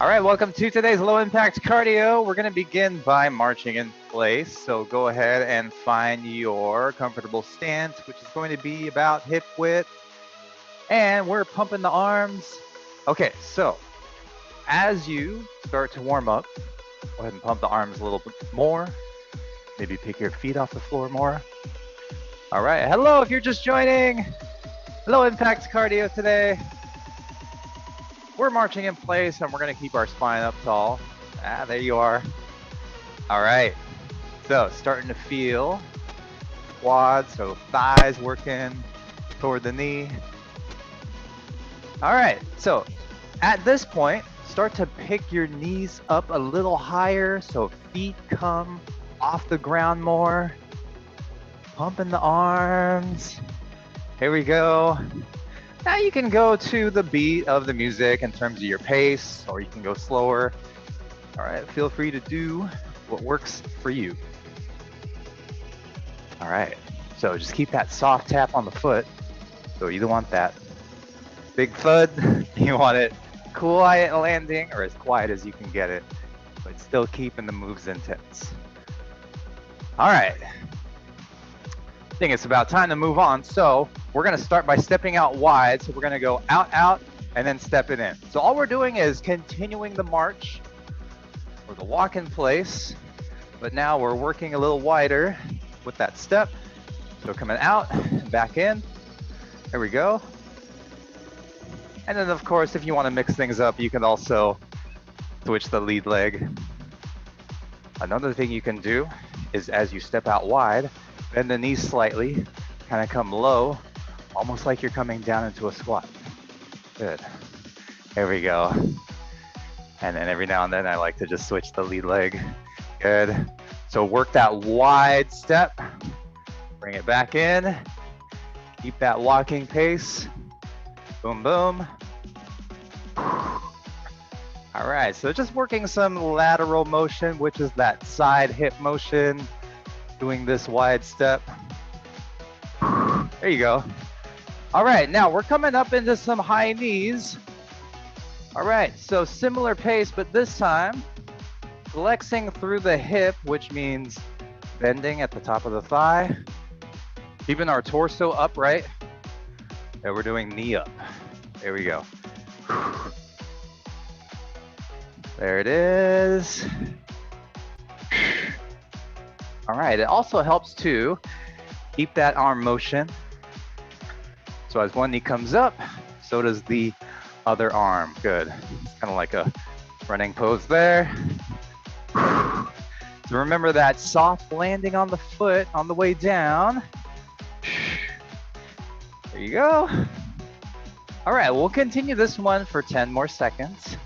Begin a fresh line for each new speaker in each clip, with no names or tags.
All right, welcome to today's low impact cardio. We're going to begin by marching in place. So go ahead and find your comfortable stance, which is going to be about hip width. And we're pumping the arms. Okay, so as you start to warm up, go ahead and pump the arms a little bit more. Maybe pick your feet off the floor more. All right, hello if you're just joining. Low impact cardio today. We're marching in place and we're going to keep our spine up tall. There you are. All right. So starting to feel quads, so thighs working toward the knee. All right. So at this point, start to pick your knees up a little higher so feet come off the ground more. Pumping the arms. Here we go. Now you can go to the beat of the music in terms of your pace, or you can go slower. All right, feel free to do what works for you. All right, so just keep that soft tap on the foot. So you don't want that big thud. You want it quiet landing, or as quiet as you can get it, but still keeping the moves intense. All right. I think it's about time to move on. So we're going to start by stepping out wide. So we're going to go out, out, and then step it in. So all we're doing is continuing the march or the walk in place, but now we're working a little wider with that step. So coming out, back in. There we go. And then of course, if you want to mix things up, you can also switch the lead leg. Another thing you can do is as you step out wide, bend the knees slightly, kind of come low, almost like you're coming down into a squat. Good. There we go. And then every now and then I like to just switch the lead leg. Good. So work that wide step, bring it back in, keep that walking pace. Boom, boom. All right, so just working some lateral motion, which is that side hip motion. Doing this wide step. There you go. All right, now we're coming up into some high knees. All right, so similar pace, but this time flexing through the hip, which means bending at the top of the thigh, keeping our torso upright. And we're doing knee up. There we go. There it is. All right, it also helps to keep that arm motion. So as one knee comes up, so does the other arm. Good. It's kind of like a running pose there. So remember that soft landing on the foot on the way down. There you go. All right, we'll continue this one for 10 more seconds.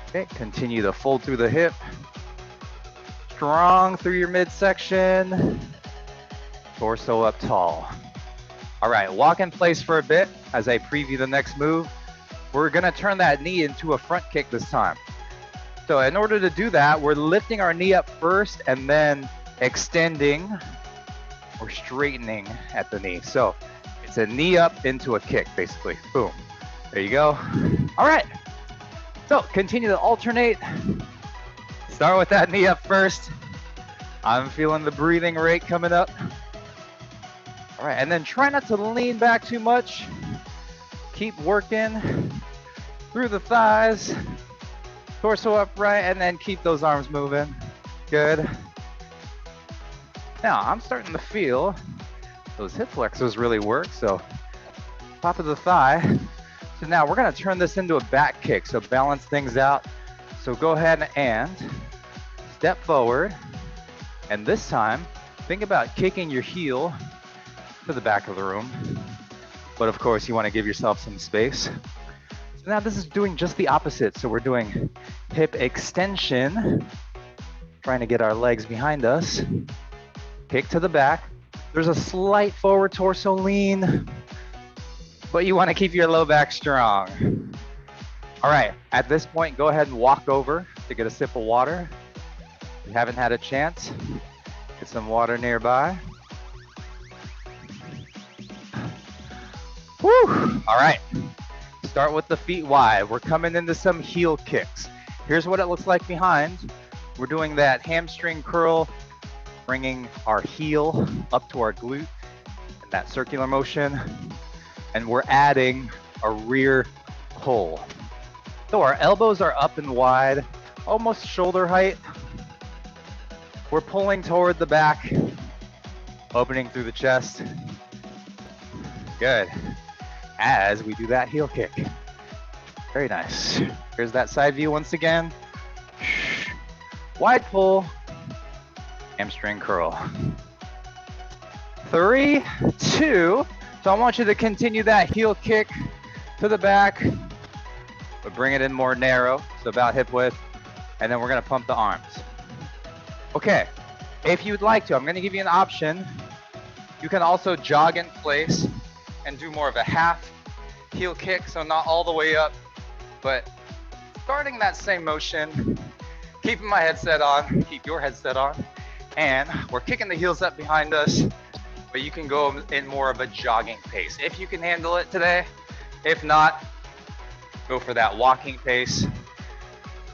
Okay, continue to fold through the hip. Strong through your midsection, torso up tall. All right, walk in place for a bit as I preview the next move. We're gonna turn that knee into a front kick this time. So in order to do that, we're lifting our knee up first and then extending or straightening at the knee. So it's a knee up into a kick, basically. Boom, there you go. All right, so continue to alternate. Start with that knee up first. I'm feeling the breathing rate coming up. All right, and then try not to lean back too much. Keep working through the thighs, torso upright, and then keep those arms moving. Good. Now, I'm starting to feel those hip flexors really work, so top of the thigh. So now we're gonna turn this into a back kick, so balance things out. So go ahead and step forward, and this time, think about kicking your heel to the back of the room. But of course, you want to give yourself some space. So now this is doing just the opposite. So we're doing hip extension, trying to get our legs behind us. Kick to the back. There's a slight forward torso lean, but you want to keep your low back strong. All right, at this point, go ahead and walk over to get a sip of water. If you haven't had a chance, get some water nearby. Woo! All right, Start with the feet wide. We're coming into some heel kicks. Here's what it looks like behind. We're doing that hamstring curl, bringing our heel up to our glute in that circular motion. And we're adding a rear pull. So our elbows are up and wide, almost shoulder height. We're pulling toward the back, opening through the chest. Good. As we do that heel kick. Very nice. Here's that side view once again. Wide pull, hamstring curl. 3, 2. So I want you to continue that heel kick to the back, but bring it in more narrow, so about hip width, and then we're gonna pump the arms. Okay, if you'd like to, I'm gonna give you an option. You can also jog in place and do more of a half heel kick, so not all the way up, but starting that same motion, keeping my headset on, keep your headset on, and we're kicking the heels up behind us, but you can go in more of a jogging pace if you can handle it today. If not, go for that walking pace,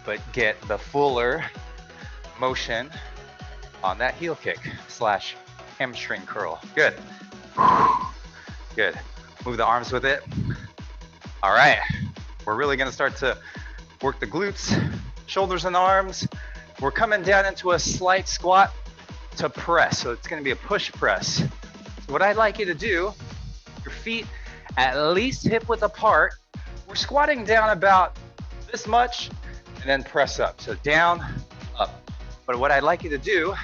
but get the fuller motion on that heel kick slash hamstring curl. Good. Good. Move the arms with it. All right. We're really gonna start to work the glutes, shoulders and arms. We're coming down into a slight squat to press. So it's gonna be a push press. So what I'd like you to do, your feet at least hip width apart. We're squatting down about this much and then press up. So down, up. But what I'd like you to do,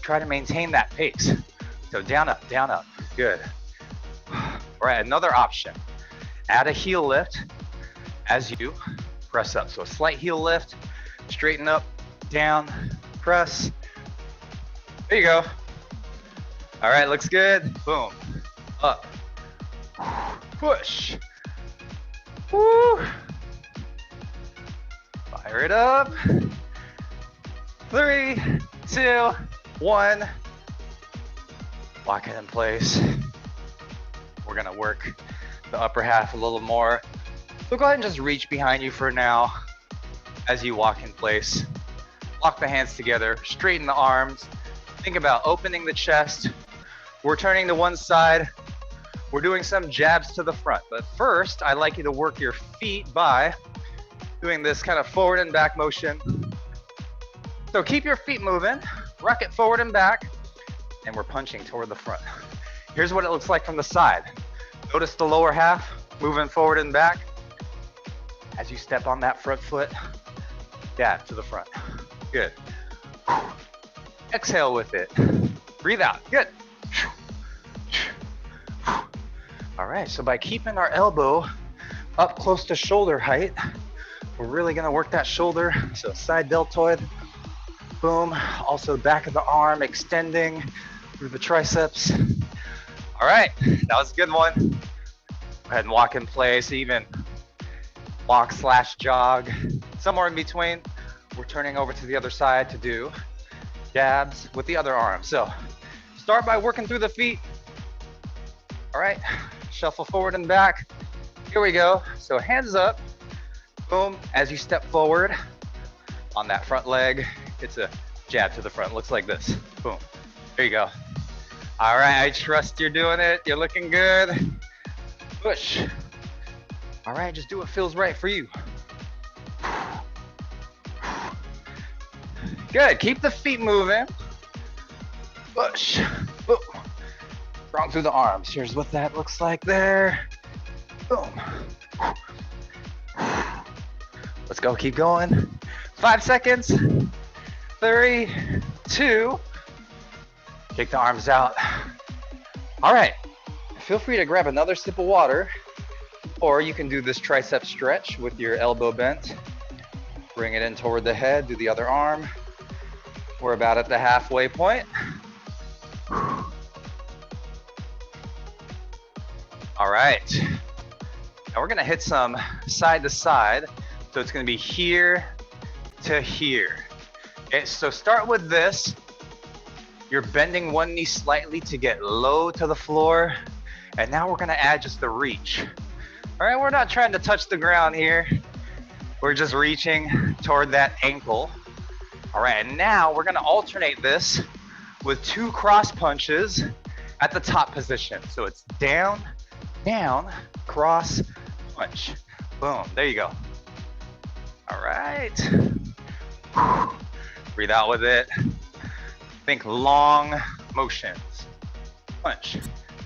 try to maintain that pace. So down, up, down, up. Good. All right, another option. Add a heel lift as you press up. So a slight heel lift, straighten up, down, press. There you go. All right, looks good. Boom, up, push. Woo. Fire it up. 3, 2, 1. Lock it in place. We're gonna work the upper half a little more. So go ahead and just reach behind you for now as you walk in place. Lock the hands together, straighten the arms. Think about opening the chest. We're turning to one side. We're doing some jabs to the front, but first I'd like you to work your feet by doing this kind of forward and back motion. So keep your feet moving, rock it forward and back, and we're punching toward the front. Here's what it looks like from the side. Notice the lower half moving forward and back. As you step on that front foot, jab to the front. Good. Exhale with it. Breathe out. Good. All right, so by keeping our elbow up close to shoulder height, we're really gonna work that shoulder. So side deltoid, boom. Also back of the arm extending through the triceps. All right, that was a good one. Go ahead and walk in place, even walk slash jog, somewhere in between. We're turning over to the other side to do jabs with the other arm. So start by working through the feet. All right, shuffle forward and back. Here we go. So hands up, boom. As you step forward on that front leg, it's a jab to the front. Looks like this, boom. There you go. All right, I trust you're doing it. You're looking good. Push. All right, just do what feels right for you. Good, keep the feet moving. Push, boom. Strong through the arms. Here's what that looks like there. Boom. Let's go, keep going. 5 seconds. 3, 2. Take the arms out. All right, feel free to grab another sip of water, or you can do this tricep stretch with your elbow bent. Bring it in toward the head, do the other arm. We're about at the halfway point. All right, now we're gonna hit some side to side. So it's gonna be here to here. Okay, so start with this. You're bending one knee slightly to get low to the floor. And now we're gonna add just the reach. All right, we're not trying to touch the ground here. We're just reaching toward that ankle. All right, and now we're gonna alternate this with 2 cross punches at the top position. So it's down, down, cross, punch. Boom, there you go. All right. Breathe out with it. Think long motions. Punch,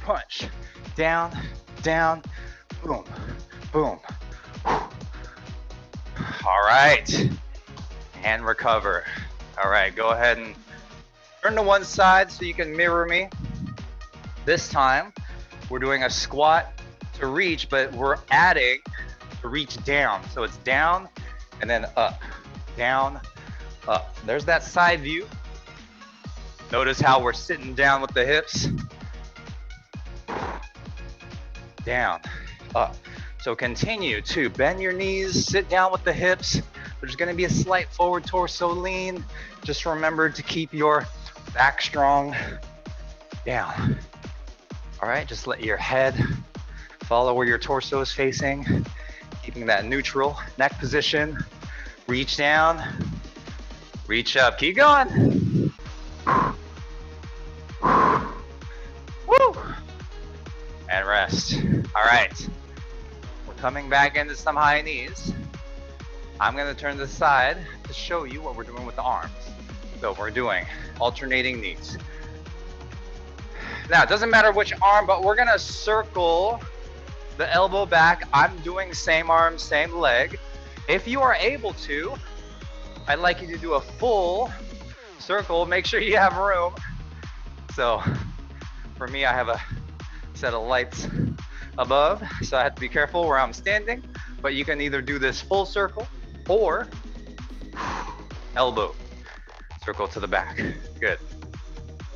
punch, down, down, boom, boom. All right, and recover. All right, go ahead and turn to one side so you can mirror me. This time, we're doing a squat to reach, but we're adding to reach down. So it's down and then up, down, up. There's that side view. Notice how we're sitting down with the hips. Down, up. So continue to bend your knees, sit down with the hips. There's gonna be a slight forward torso lean. Just remember to keep your back strong. Down. All right, just let your head follow where your torso is facing, keeping that neutral neck position. Reach down, reach up, keep going. Woo! And rest. All right, we're coming back into some high knees. I'm gonna turn to the side to show you what we're doing with the arms. So we're doing alternating knees. Now, it doesn't matter which arm, but we're gonna circle the elbow back. I'm doing same arm, same leg. If you are able to, I'd like you to do a full circle. Make sure you have room. So for me, I have a set of lights above, so I have to be careful where I'm standing, but you can either do this full circle or elbow circle to the back. Good.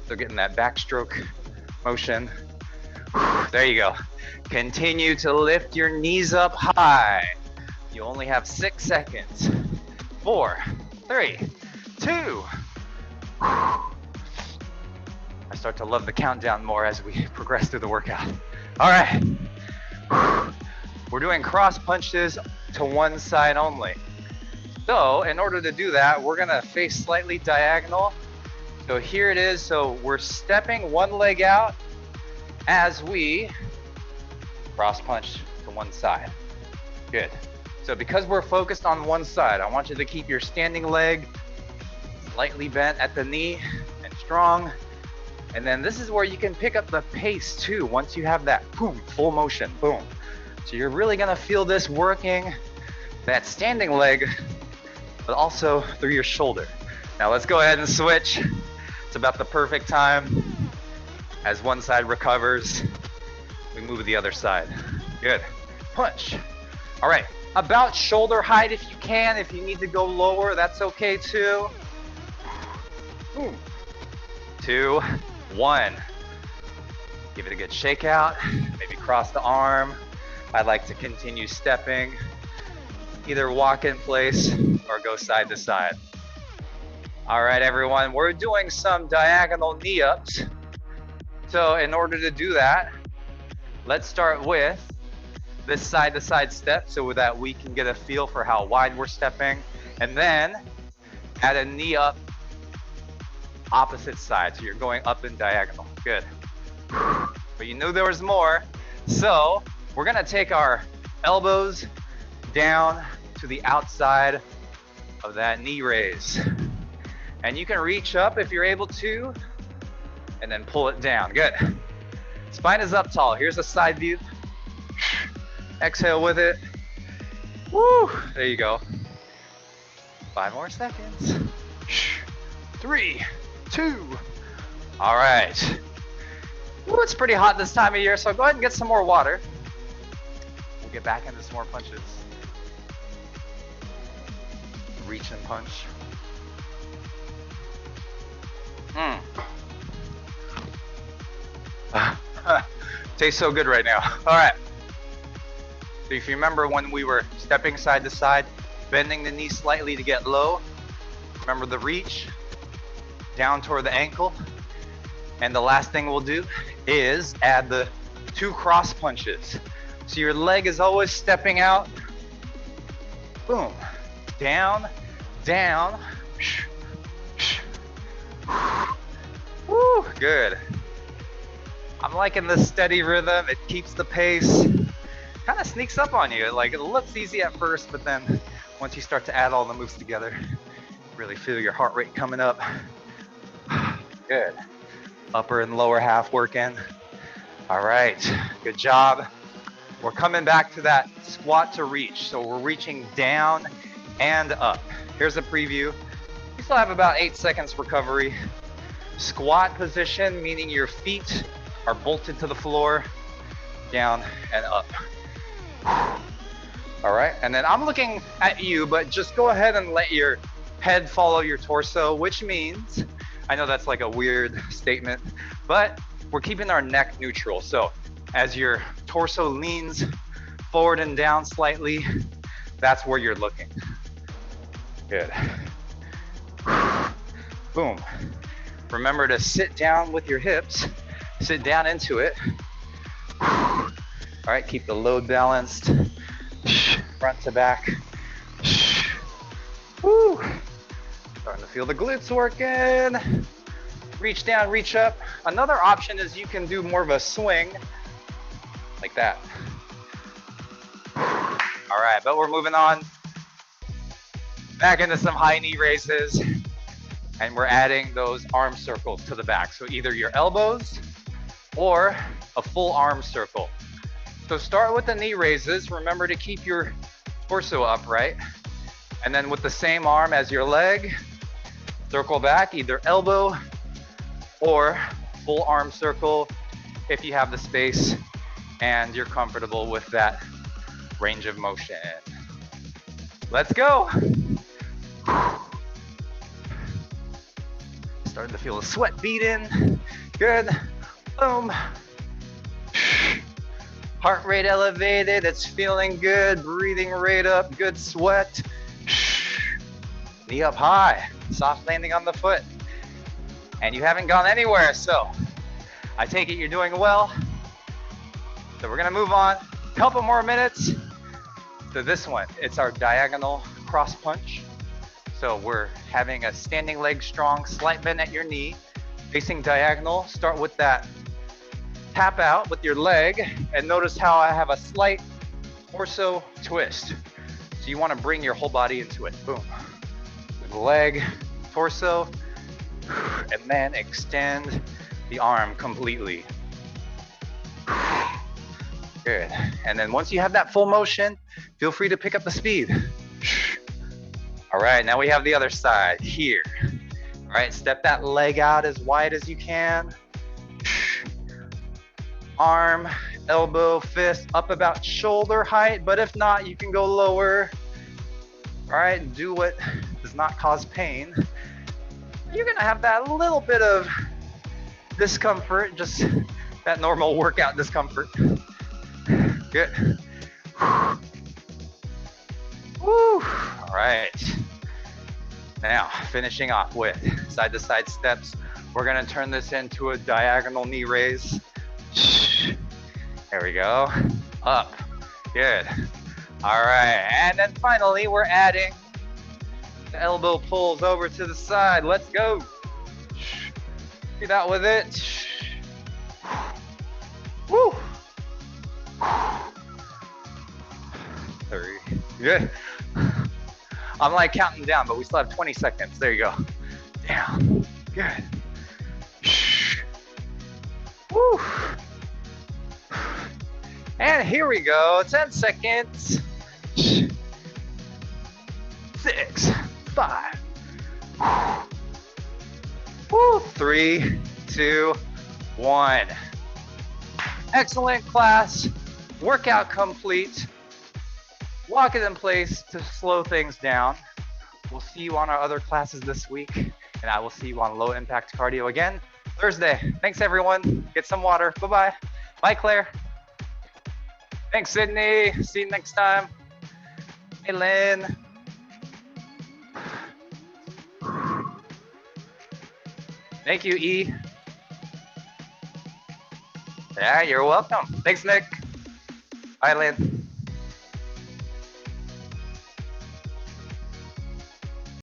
So getting that backstroke motion. There you go. Continue to lift your knees up high. You only have 6 seconds. 4, 3, 2. I start to love the countdown more as we progress through the workout. All right. We're doing cross punches to one side only. So in order to do that, we're gonna face slightly diagonal. So here it is. So we're stepping one leg out as we cross punch to one side. Good. So because we're focused on one side, I want you to keep your standing leg slightly bent at the knee and strong. And then this is where you can pick up the pace too. Once you have that boom, full motion, boom. So you're really gonna feel this working that standing leg, but also through your shoulder. Now let's go ahead and switch. It's about the perfect time. As one side recovers, we move to the other side. Good. Punch. All right. About shoulder height if you can. If you need to go lower, that's okay too. Boom. 2, 1. Give it a good shake out. Maybe cross the arm. I'd like to continue stepping. Either walk in place or go side to side. All right, everyone. We're doing some diagonal knee ups. So in order to do that, let's start with this side-to-side step so that we can get a feel for how wide we're stepping. And then add a knee up opposite side. So you're going up and diagonal. Good. But you knew there was more. So we're gonna take our elbows down to the outside of that knee raise. And you can reach up if you're able to, and then pull it down. Good. Spine is up tall. Here's a side view. Exhale with it. Woo! There you go. 5 more seconds. 3, 2. All right. Ooh, it's pretty hot this time of year, so go ahead and get some more water. We'll get back into some more punches. Reach and punch. Tastes so good right now. All right. So if you remember when we were stepping side to side, bending the knee slightly to get low, remember the reach down toward the ankle. And the last thing we'll do is add the 2 cross punches. So your leg is always stepping out. Boom. Down, down. Woo, good. I'm liking this steady rhythm. It keeps the pace. Kind of sneaks up on you. Like, it looks easy at first, but then once you start to add all the moves together, really feel your heart rate coming up. Good. Upper and lower half working. All right, good job. We're coming back to that squat to reach. So we're reaching down and up. Here's a preview. You still have about 8 seconds recovery. Squat position, meaning your feet are bolted to the floor, down and up. All right, and then I'm looking at you, but just go ahead and let your head follow your torso, which means, I know that's like a weird statement, but we're keeping our neck neutral. So as your torso leans forward and down slightly, that's where you're looking. Good. Boom. Remember to sit down with your hips, sit down into it. All right, keep the load balanced, front to back. Woo. Starting to feel the glutes working. Reach down, reach up. Another option is you can do more of a swing, like that. All right, but we're moving on back into some high knee raises, and we're adding those arm circles to the back. So either your elbows or a full arm circle. So start with the knee raises. Remember to keep your torso upright. And then with the same arm as your leg, circle back, either elbow or full arm circle if you have the space and you're comfortable with that range of motion. Let's go. Starting to feel the sweat beat in. Good. Boom. Heart rate elevated. It's feeling good. Breathing rate up. Good sweat. Knee up high. Soft landing on the foot. And you haven't gone anywhere, so I take it you're doing well. So we're gonna move on. Couple more minutes to this one. It's our diagonal cross punch. So we're having a standing leg strong, slight bend at your knee, facing diagonal. Start with that tap out with your leg, and notice how I have a slight torso twist. So you wanna bring your whole body into it. Boom. Leg, torso, and then extend the arm completely. Good. And then once you have that full motion, feel free to pick up the speed. All right, now we have the other side here. All right, step that leg out as wide as you can. Arm, elbow, fist up about shoulder height, but if not, you can go lower. All right, do what does not cause pain. You're gonna have that little bit of discomfort, just that normal workout discomfort. Good. Woo. All right. Now, finishing off with side-to-side steps. We're gonna turn this into a diagonal knee raise. There we go. Up. Good. All right, and then finally, we're adding the elbow pulls over to the side. Let's go. Get out with it. Woo. 3. Good. I'm like counting down, but we still have 20 seconds. There you go. Down. Good. Woo. And here we go. 10 seconds. 6, 5. Woo. 3, 2, 1. Excellent class. Workout complete. Lock it in place to slow things down. We'll see you on our other classes this week, and I will see you on low impact cardio again Thursday. Thanks everyone. Get some water. Bye-bye. Bye, Claire. Thanks, Sydney. See you next time. Hey, Lynn. Thank you, E. Yeah, you're welcome. Thanks, Nick. All right, Lance.